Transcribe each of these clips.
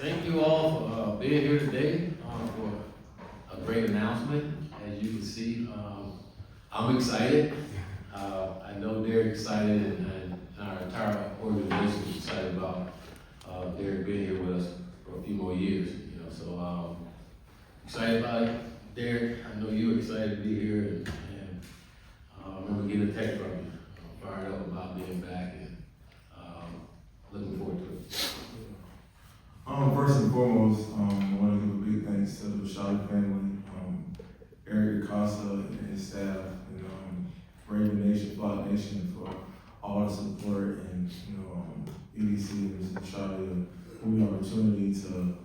Thank you all for being here today for a great announcement. As you can see, I'm excited. I know Derrick's excited, and our entire organization is excited about Derrick being here with us for a few more years. So excited about it. Derrick, I know you're excited to be here, and I remember getting a text from you, fired up about being back, and looking forward to it. First and foremost, I want to give a big thanks to the Shawty family, Eric Acosta and his staff, and Raven Nation, Flock Nation for all the support, and EDC and Mr. Shawty for the opportunity to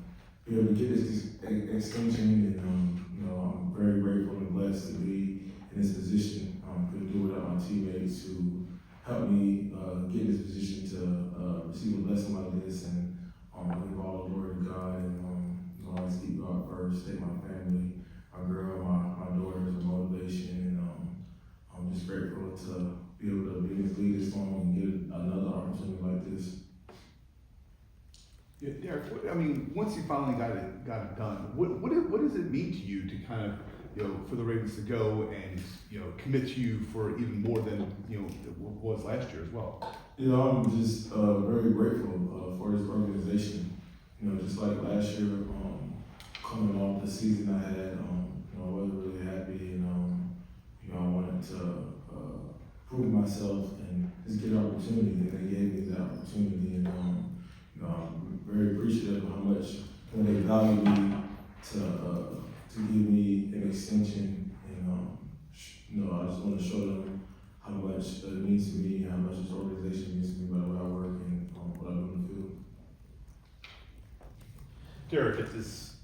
be able to get this extension, and I'm very grateful and blessed to be in this position. Couldn't do it without my teammates who helped me get in this position to receive a blessing like this, and give all the glory to God, and always keep God first, take my family, my girl, my daughters for motivation, and I'm just grateful to be able to be in this league this long and get another opportunity like this. Yeah, Derrick, I mean, once you finally got it done, what does it mean to you to kind of, for the Ravens to go and, commit to you for even more than, was last year as well? I'm just very grateful for this organization. Just like last year, coming off the season I had, I wasn't really happy, and I wanted to prove myself and just get an opportunity, and they gave me that opportunity, and I'm very appreciative of how much they value me to give me an extension, and I just want to show them how much it means to me, how much this organization means to me by the way I work and what I do in the field. Derrick,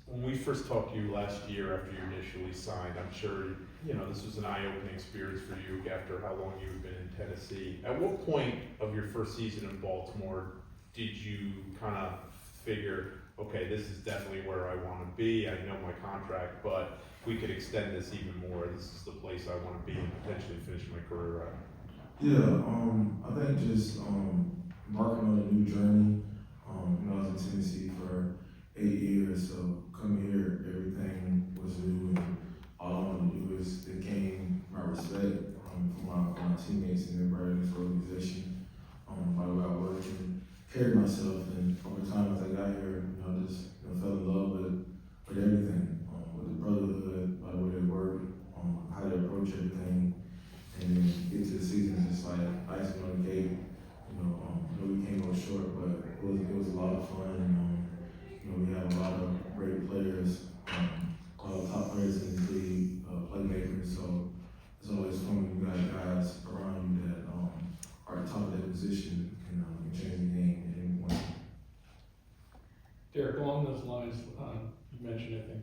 when we first talked to you last year after you initially signed, I'm sure this was an eye-opening experience for you after how long you've been in Tennessee. At what point of your first season in Baltimore did you kind of figure, okay, this is definitely where I want to be, I know my contract, but we could extend this even more, this is the place I want to be and potentially finish my career at? Yeah, I think just embarking on a new journey. I was in Tennessee for 8 years, so coming here, everything was new, and all I wanted to do is gain my respect from my teammates and everybody in this organization, by the way I work and carry myself. And over time as I got here, I just fell in love with everything, with the brotherhood, by the way they work, how they approach everything, and then get to the season just like icing on the cake. I know we can't go short, but it was a lot of fun, and we have a lot of great players, a lot of top players in the league, playmakers. So it's always fun when you got guys around you that are at the top of their position and can change the game at any point. Derrick, along those lines, you mentioned, I think,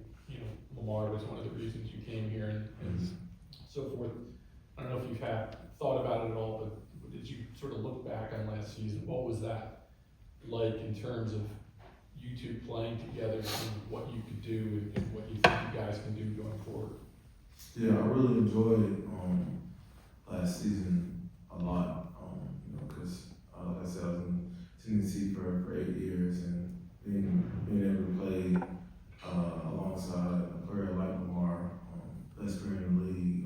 Lamar was one of the reasons you came here and so forth. I don't know if you've thought about it at all, but did you sort of look back on last season? What was that like in terms of you two playing together and what you could do and what you think you guys can do going forward? Yeah, I really enjoyed last season a lot, because like I said, I was in Tennessee for 8 years, and being able to play alongside a player like Lamar, best player in the league,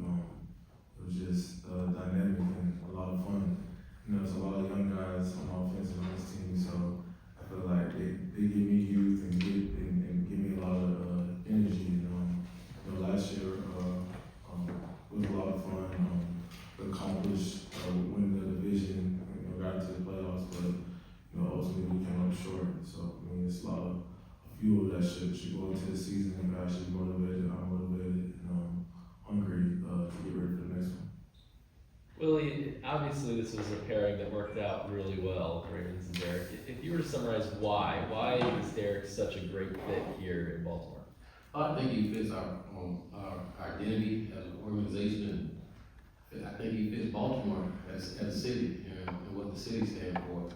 it was just dynamic and a lot of fun. There's a lot of young guys on offense on this team, so I feel like they give me youth and give me a lot of energy. Last year was a lot of fun. Accomplished winning the division, got into the playoffs, but ultimately we came up short. So it's a lot of fuel that should go into the season, and guys should be motivated. I'm motivated and hungry to get ready for the next one. Willie, obviously this was a pairing that worked out really well, Ravens and Derrick. If you were to summarize why is Derrick such a great fit here in Baltimore? I think he fits our identity as an organization, and I think he fits Baltimore as a city and what the city stands for.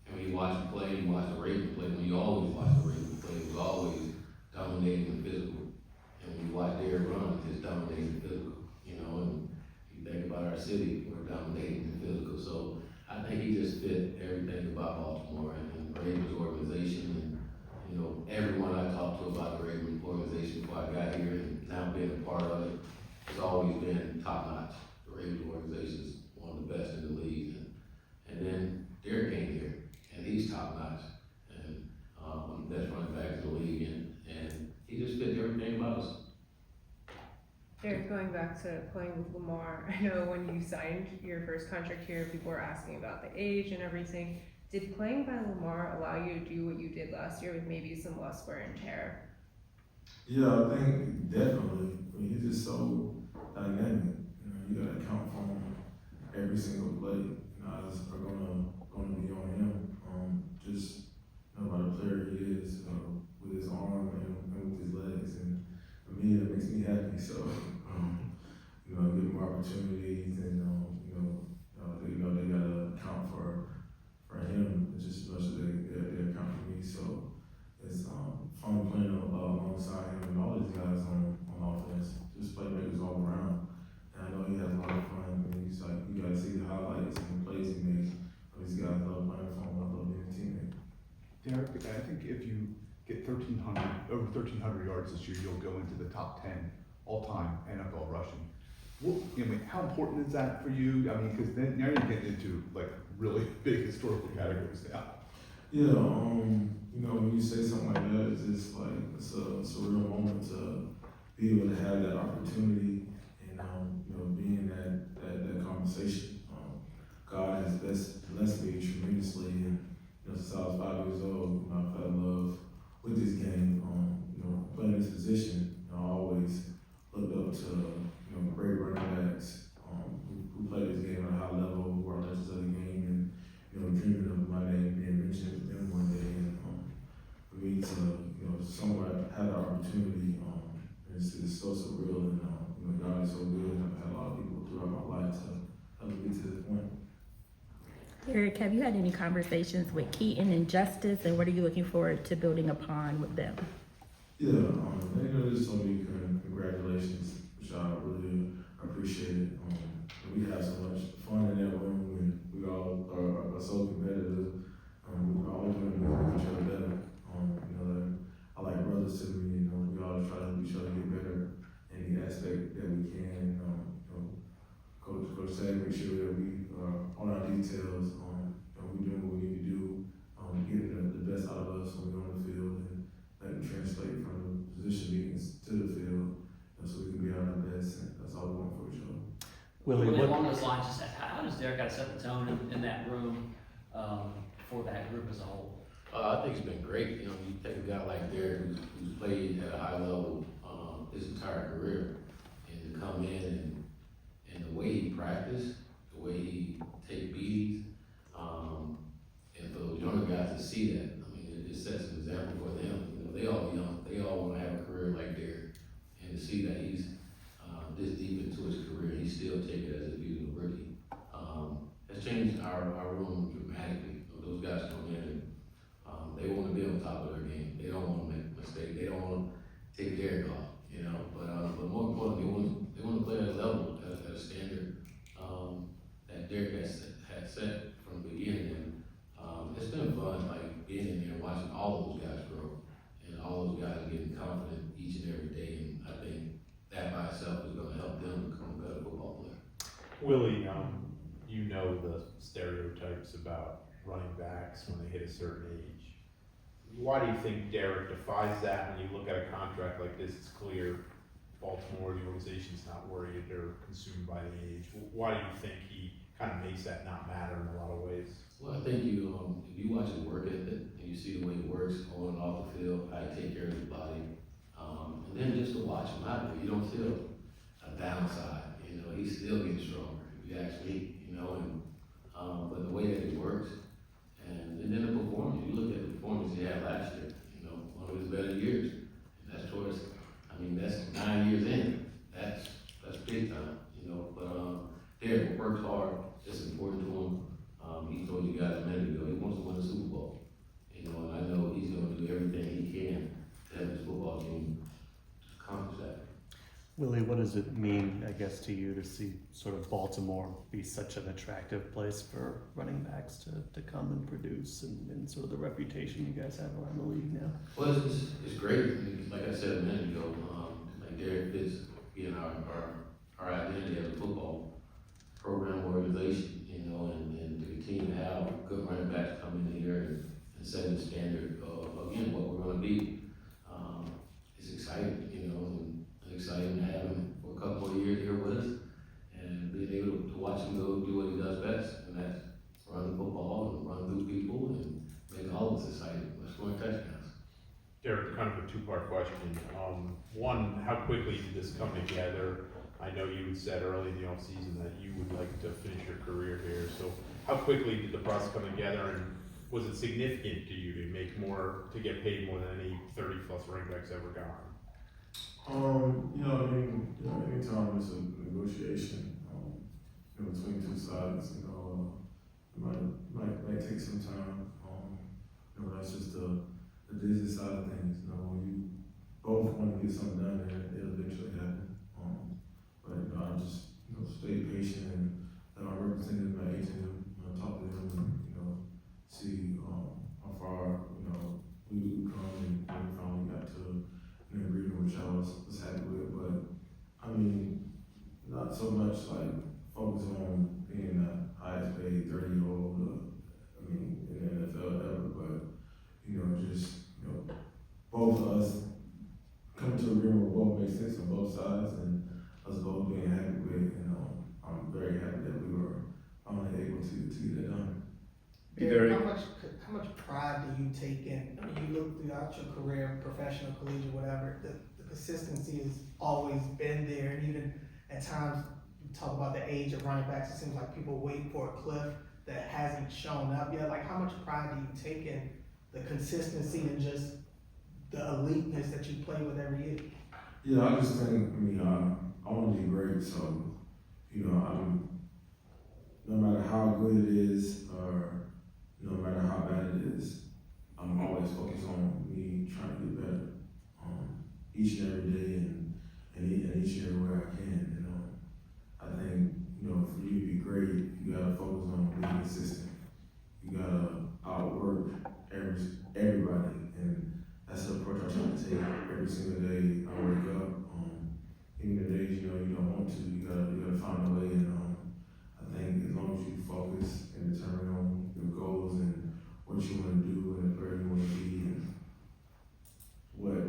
When you watch him play, you watch the Ravens play. When you always watch the Ravens play, it was always dominating the physical. And when you watch Derrick run, it's just dominating the physical. And you think about our city, we're dominating the physical. So I think he just fits fit everything about Baltimore and Ravens organization, and, you know, everyone I talked to about the Ravens organization before I got here and now being a part of it, it's always been top notch. The Ravens organization is one of the best in the league, and then Derrick came here, and he's top notch, and one of the best running backs in the league, and he just fit everything about us. Derrick, going back to playing with Lamar, I know when you signed your first contract here, people were asking about the age and everything. Did playing by Lamar allow you to do what you did last year with maybe some less wear and tear? Yeah, I think definitely. I mean, he's just so dynamic. You know, you gotta account for him every single play. You know, eyes are gonna be on him. Just know about the player he is with his arm and with his legs, and for me, that makes me happy. So, you know, give him opportunities, and they gotta account for him just as much as they account for me. So it's fun playing alongside him and all these guys on offense, just playmakers all around. And I know he has a lot of fun. And he's like, you gotta see the highlights and the plays he makes. These guys love playing for him. I love being a teammate. Derrick, I think if you get over 1,300 yards this year, you'll go into the top 10 all-time NFL rushing. How important is that for you? I mean, because then now you're getting into like really big historical categories now. Yeah, you know, when you say something like that, it's just like it's a real moment to be able to have that opportunity and you know, be in that conversation. God has blessed me tremendously, and you know, since I was 5 years old, you know, I fell in love with this game. You know, playing this position, you know, I always looked up to great running backs who play this game at a high level, who are legends of the game, and you know, dreaming of my name being mentioned with them one day. And for me to somewhat have the opportunity, it's so surreal, and you know, God is so good. I've had a lot of people throughout my life to help me get to this point. Derrick, have you had any conversations with Keaton and Justice, and what are you looking forward to building upon with them? Yeah, they just told me congratulations, which I really appreciate it. We have so much fun in that room, and we all are so competitive. We always want to make each other better. You know, I like brothers to me. You know, we all try to help each other get better in the aspect that we can. Coach Sad, make sure that we are on our details. We doing what we need to do, getting the best out of us when we're on the field, and let it translate from the position meetings to the field, so we can be at our best. And that's all we want for each other. Willie, along those lines, just how does Derrick got to set the tone in that room for that group as a whole? I think it's been great. You know, you take a guy like Derrick who's played at a high level his entire career, and to come in and the way he practiced, the way he take beatings, and for those younger guys to see that, I mean, it sets an example for them. You know, they all young, they all want to have a career like Derrick, and to see that he's this deep into his career, he still take it as if he was a rookie. Has changed our room dramatically. You know, those guys come in and they want to be on top of their game. They don't want to make a mistake. They don't want to take Derrick off. You know, but more importantly, they want to play at a level, at a standard that Derrick had set from the beginning. And it's been fun, like being in there and watching all those guys grow, and all those guys getting confident each and every day. And I think that by itself is going to help them become a better football player. Willie, you know the stereotypes about running backs when they hit a certain age. Why do you think Derrick defies that? When you look at a contract like this, it's clear Baltimore, the organization's not worried or consumed by the age. Why do you think he kind of makes that not matter in a lot of ways? Well, I think if you watch his work ethic and you see the way he works on and off the field, how he take care of his body, and then just to watch him out there, you don't feel a downside. You know, he's still getting stronger. If you ask me, you know, and but the way that he works, and then the performance. You look at the performance he had last year. You know, one of his better years, and that's towards. I mean, that's 9 years in. That's big time. You know, but Derrick works hard. It's important to him. He told you guys a minute ago he wants to win the Super Bowl. You know, and I know he's going to do everything he can to have his football team accomplish that. Willie, what does it mean, I guess, to you to see sort of Baltimore be such an attractive place for running backs to come and produce, and sort of the reputation you guys have around the league now? Well, it's great. Like I said a minute ago, like Derrick fits being our identity as a football program organization, you know, and to continue to have good running backs come in here and set the standard of, again, what we're gonna be. It's exciting, you know, and exciting to have him for a couple more years here with us and being able to watch him go do what he does best, and that's run the football and run through people and make all of us excited. Let's score touchdowns. Derrick, kind of a two-part question. One, how quickly did this come together? I know you had said early in the offseason that you would like to finish your career here, so how quickly did the process come together, and was it significant to you to make more, to get paid more than any 30-plus running backs ever got? You know, I mean, you know, anytime it's a negotiation, you know, between two sides, you know, it might take some time. You know, that's just the business side of things. You know, when you both want to get something done, and it'll eventually happen. But you know, I just stay patient and let my representative, my agent, talk to them, and see how far we come, and we finally got to an agreement, which I was happy with. But I mean, not so much like focus on being the highest paid 30-year-old. I mean, in the NFL ever, but just both of us coming to an agreement where both makes sense on both sides, and us both being happy with. I'm very happy that we were finally able to get that done. Derrick, how much pride do you take in? I mean, you look throughout your career, professional, collegiate, whatever. The consistency has always been there, and even at times you talk about the age of running backs. It seems like people wait for a cliff that hasn't shown up yet. Like, how much pride do you take in the consistency and just the eliteness that you play with every year? Yeah, I just think, I want to be great, so, I'm, no matter how good it is, or no matter how bad it is, I'm always focused on me trying to get better, each and every day, and each and everywhere I can. I think, for you to be great, you gotta focus on being consistent. You gotta outwork everybody, and that's the approach I try to take every single day I wake up. Even the days you don't want to, you gotta find a way. And I think as long as you focus and determine on your goals and what you want to do and the player you want to be, and what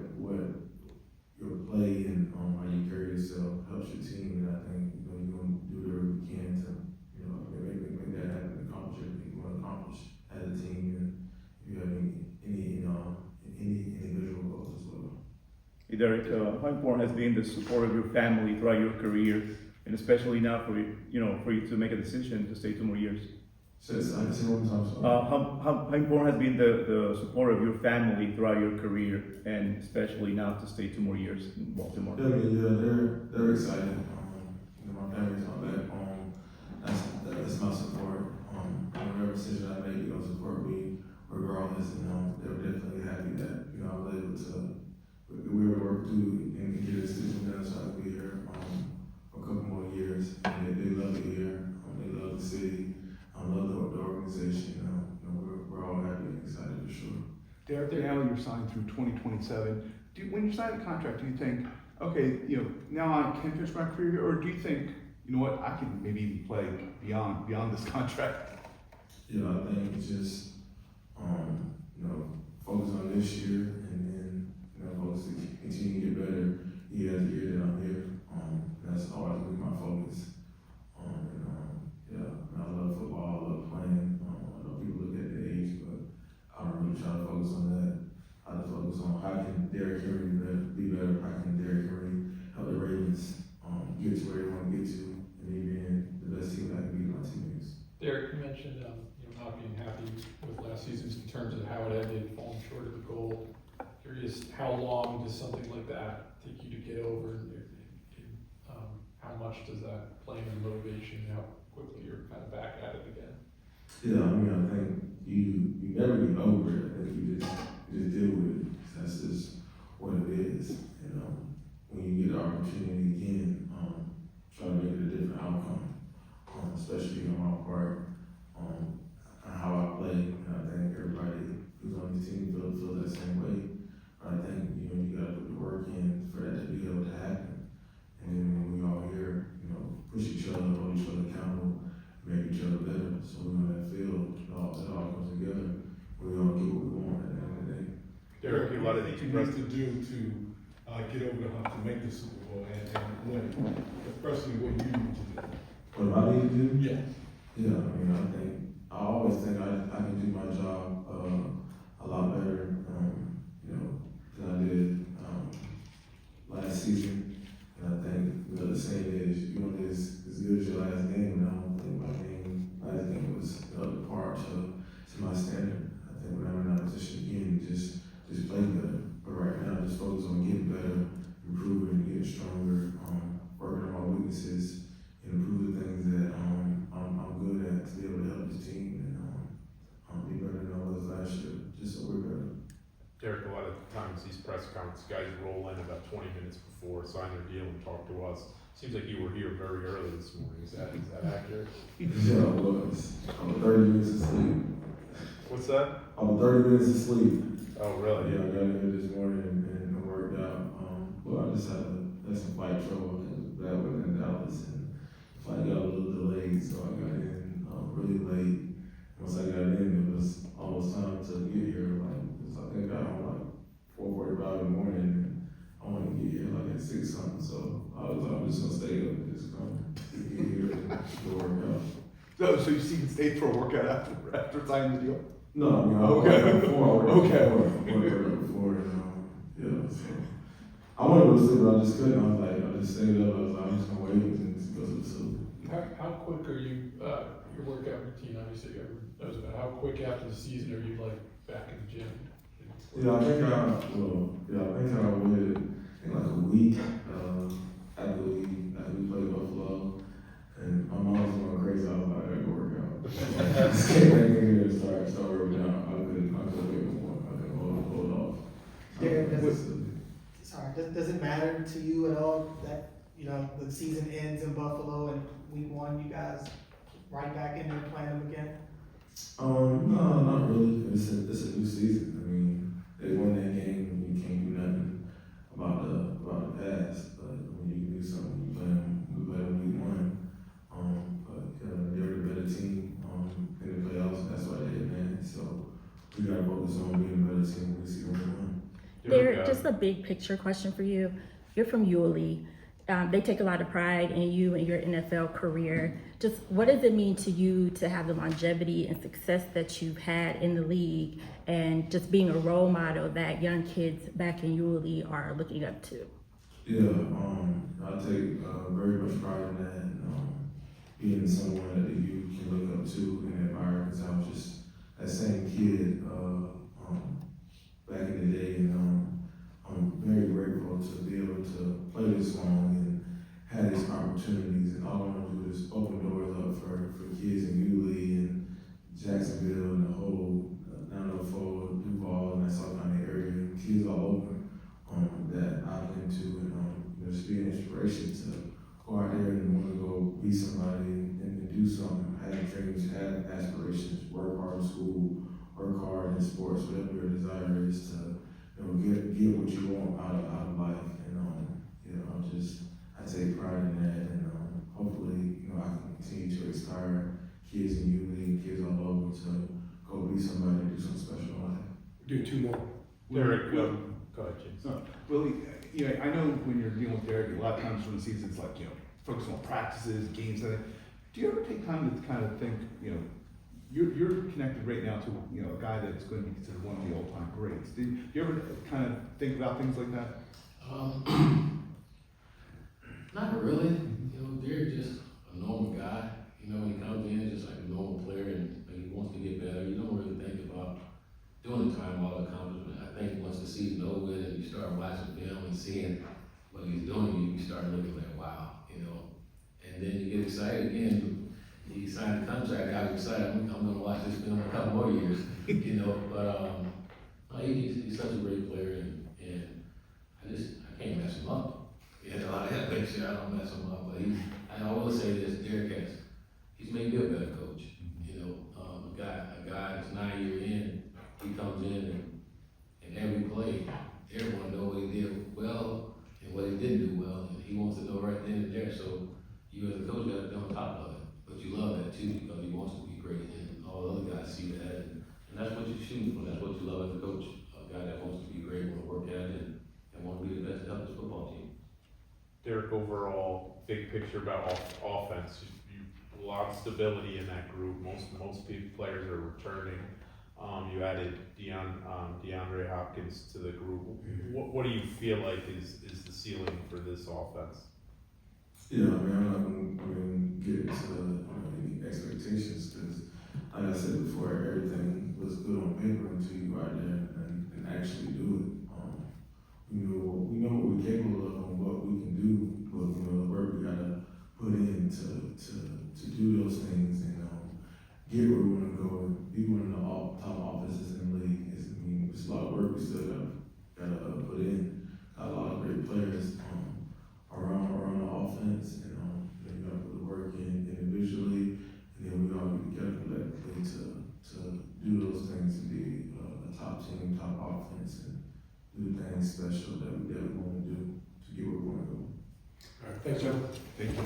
your play and how you carry yourself helps your team, and I think you're gonna do whatever you can to make that happen, accomplish everything you want to accomplish as a team, and if you have any individual goals as well. Hey Derrick, how important has been the support of your family throughout your career, and especially now for you to make a decision to stay 2 more years? How important has been the support of your family throughout your career, and especially now to stay 2 more years in Baltimore? Yeah, they're excited. My family's my backbone. That's my support. Whatever decision I make, they'll support me regardless. They were definitely happy that I was able to. We were working through and get a decision done, so I could be here for a couple more years. They love it here. They love the city. Love the organization. We're all happy and excited for sure. Derrick, now you're signed through 2027. When you sign the contract, do you think, okay, now I can finish my career, or do you think, you know what, I can maybe even play beyond this contract? I think it's just focus on this year, and then focus to continue to get better year after year that I'm here. That's always been my focus. I love football, I love playing. I know people look at the age, but I don't really try to focus on that. I just focus on how can Derrick Henry be better, how can Derrick Henry help the Ravens get to where they want to get to, and even the best team that can be my teammates. Derrick, you mentioned not being happy with last season's in terms of how it ended, falling short of the goal. Curious, how long does something like that take you to get over? How much does that play in your motivation? How quickly you're kind of back at it again? Yeah, I think you never get over it. I think you just deal with it. That's just what it is. When you get the opportunity same way. I think, you know, you gotta put the work in for that to be able to happen. And then when we all here, you know, push each other, hold each other accountable, make each other better. So we on that field, it all comes together. We all get what we want at the end of the day. Derrick, a lot of What these you need to do to get over the hump to make the Super Bowl and win it, especially what you need to do. What do I need to do? Yeah. Yeah, I mean, I always think I can do my job a lot better, you know, than I did last season. And I think, you know, the saying is, you want as good as your last game, and I don't think my game last game was up to par to my standard. I think when I'm in that position again, just play better. But right now, just focus on getting better, improving, getting stronger, working on my weaknesses, and improve the things that I'm good at to be able to help this team and be better than I was last year, just so we're better. Derrick, a lot of times these press conference guys roll in about 20 minutes before, sign their deal and talk to us. Seems like you were here very early this morning. Is that accurate? Yeah, I was. I was 30 minutes asleep. What's that? I was 30 minutes asleep. Oh, really? Yeah, I got in here this morning and worked out. Well, I just had some flight trouble because that was in Dallas and the flight got a little delayed, so I got in really late. Once I got in, it was almost time to get here. I think I got home like 4:45 in the morning, and I wanted to get here like at 6 something. So I'm just gonna stay up and just come get here and go work out. So you stayed for a workout after signing the deal? No, I mean, I Okay. worked before. Yeah, so I wanted to go to sleep, but I just couldn't. I just stayed up. I was like, I'm just gonna wait and just go to sleep. How quick are you, your workout routine, obviously, everyone knows about, how quick after the season are you like back in the gym? Yeah, I think I waited in like a week after we played Buffalo, and my mom was going crazy. I was like, I gotta go work out. I just came back in here and start working out. I couldn't wait no more. I couldn't hold off. Derrick, does it matter to you at all that, you know, the season ends in Buffalo and week 1, you guys right back in there playing them again? No, not really. It's a new season. I mean, they won that game, and you can't do nothing about the past. But when you can do something, you play them. We play them week 1. But they're the better team in the playoffs, and that's why they advanced. So we gotta focus on being a better team when we see them win. Derrick, just a big picture question for you. You're from Yulee. They take a lot of pride in you and your NFL career. Just what does it mean to you to have the longevity and success that you've had in the league, and just being a role model that young kids back in Yulee are looking up to? Yeah, I take very much pride in that, and being someone that the youth can look up to and admire, because I was just that same kid back in the day, and I'm very grateful to be able to play this long and have these opportunities, and all I want to do is open doors up for kids in Yulee and Jacksonville and the whole 904, Duval, and that South County area, and kids all over that I've been to, and just be an inspiration to go out there and want to go be somebody and do something, have dreams, have aspirations, work hard in school, work hard in sports, whatever your desire is to, get what you want out of life. And I take pride in that, and hopefully, I can continue to inspire kids in Yulee, kids all over to go be somebody and do something special in life. Do 2 more. Derrick, go ahead, James. Willie, I know when you're dealing with Derrick, a lot of times during the season, it's like, focus on practices, games, and do you ever take time to kind of think, you're connected right now to, a guy that's going to be considered one of the all-time greats. Do you ever kind of think about things like that? Not really. Derrick just a normal guy. When he comes in, just like a normal player, and he wants to get better. You don't really think about doing the time all accomplishment. I think once the season over with and you start watching film and seeing what he's doing, you start looking like, wow, and then you get excited again. He signed a contract. I was excited. I'm going to watch this film a couple more years, But he's such a great player, and I can't mess him up. I have to make sure I don't mess him up. But I always say this: Derrick he's made me a better coach. A guy that's 9 years in, he comes in and every play. Derrick wanna know what he did well and what he didn't do well, and he wants to know right then and there, so you as a coach gotta be on top of it. But you love that too, because he wants to be great, and all the other guys see that, and that's what you're shooting for, that's what you love as a coach. A guy that wants to be great, wanna work at it, and wanna be the best to help his football team. Derrick, overall, big picture about offense, a lot of stability in that group, most players are returning. You added DeAndre Hopkins to the group. What do you feel like is the ceiling for this offense? Yeah, I mean, I'm not gonna get into any expectations because, like I said before, everything looks good on paper until you go out there and actually do it. We know what we're capable of and what we can do, but the work we gotta put in to do those things and get where we want to go and be one of the top offenses in the league. It's a lot of work we still gotta put in. Got a lot of great players around the offense, and then we gotta put the work in individually, and then we all get together collectively to do those things and be a top team, top offense, and do things special that we want to do to get where we want to go. All right, thanks, John. Thank you.